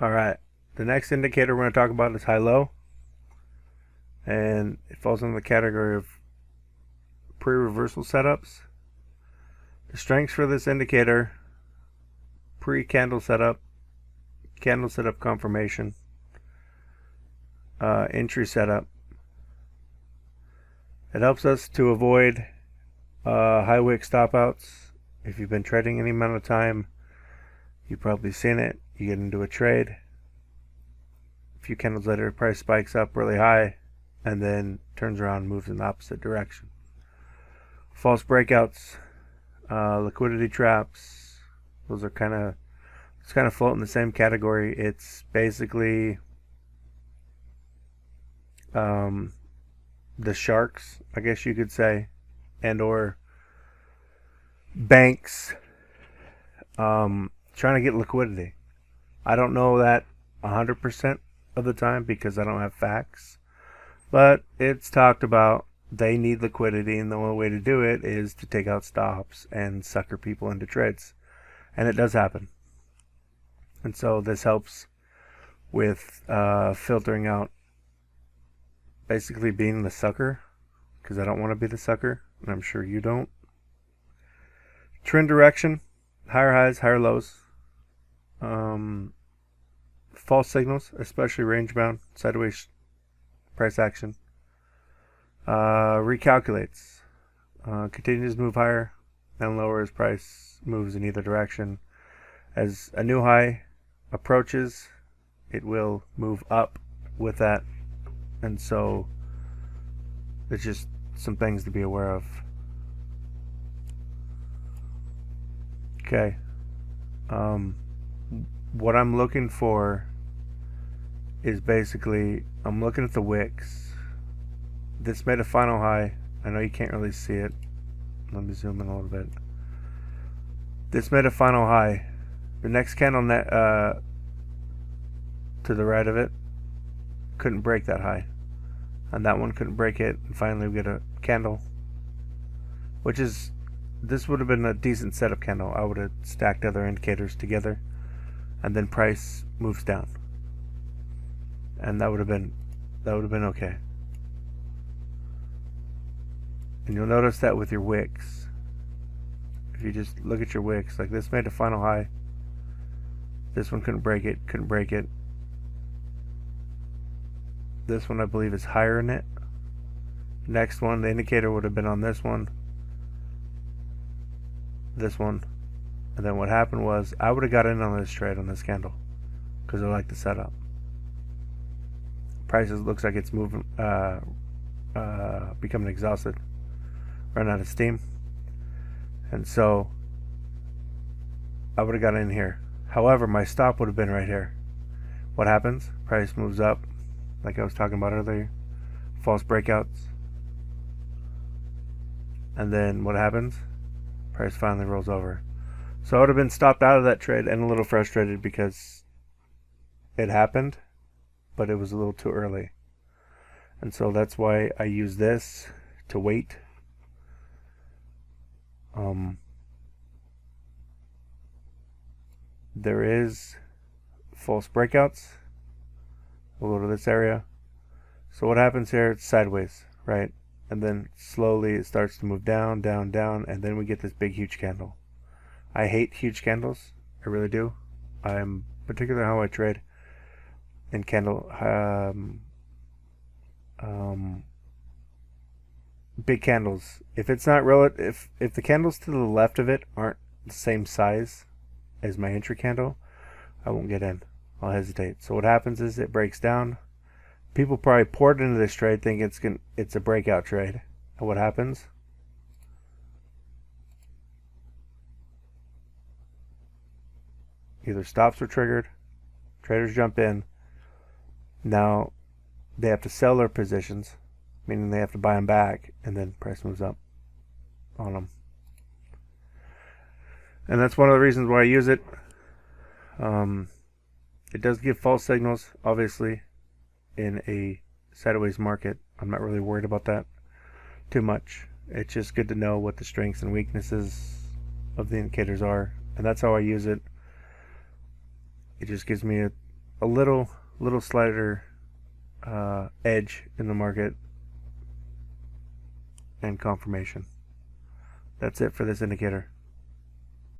Alright, the next indicator we're going to talk about is high-low, and it falls into the category of pre-reversal setups. The strengths for this indicator: pre-candle setup, candle setup confirmation, entry setup. It helps us to avoid high wick stopouts. If you've been trading any amount of time, you've probably seen it. You get into a trade, a few candles later, price spikes up really high and then turns around and moves in the opposite direction. False breakouts, liquidity traps, those are kind of float in the same category. It's basically the sharks, I guess you could say, and or banks trying to get liquidity. I don't know that 100% of the time because I don't have facts, but it's talked about they need liquidity, and the only way to do it is to take out stops and sucker people into trades, and it does happen. And so this helps with filtering out basically being the sucker, because I don't want to be the sucker, and I'm sure you don't. Trend direction: higher highs, higher lows. False signals, especially range bound, sideways price action. Recalculates. Continues to move higher and lower as price moves in either direction. As a new high approaches, it will move up with that. And so there's just some things to be aware of. Okay. What I'm looking for is basically, I'm looking at the wicks. This made a final high. I know you can't really see it. Let me zoom in a little bit. This made a final high. The next candle to the right of it couldn't break that high, and that one couldn't break it, and finally we get a candle, which is, this would have been a decent setup candle. I would have stacked other indicators together, and then price moves down, and that would have been okay. And you'll notice that with your wicks. If you just look at your wicks, like this made a final high. This one couldn't break it, couldn't break it. This one I believe is higher in it. Next one, the indicator would have been on this one, and then what happened was I would have got in on this trade on this candle because I like the setup. Prices looks like it's moving, becoming exhausted, run out of steam, and so I would have got in here. However, my stop would have been right here. What happens? Price moves up, like I was talking about earlier, false breakouts, and then what happens? Price finally rolls over. So I would have been stopped out of that trade and a little frustrated because it happened, but it was a little too early. And so that's why I use this to wait. There is false breakouts. We'll go to this area. So what happens here? It's sideways, right? And then slowly it starts to move down, down, down, and then we get this big huge candle. I hate huge candles. I really do. I'm particular how I trade in candle big candles. If it's not real, if the candles to the left of it aren't the same size as my entry candle, I won't get in. I'll hesitate. So what happens is it breaks down. People probably poured into this trade thinking it's a breakout trade. And what happens? Either stops were triggered, traders jump in. Now they have to sell their positions, meaning they have to buy them back, and then price moves up on them. And that's one of the reasons why I use it. It does give false signals, obviously, in a sideways market. I'm not really worried about that too much. It's just good to know what the strengths and weaknesses of the indicators are, and that's how I use it. It just gives me a little slighter edge in the market and confirmation. That's it for this indicator.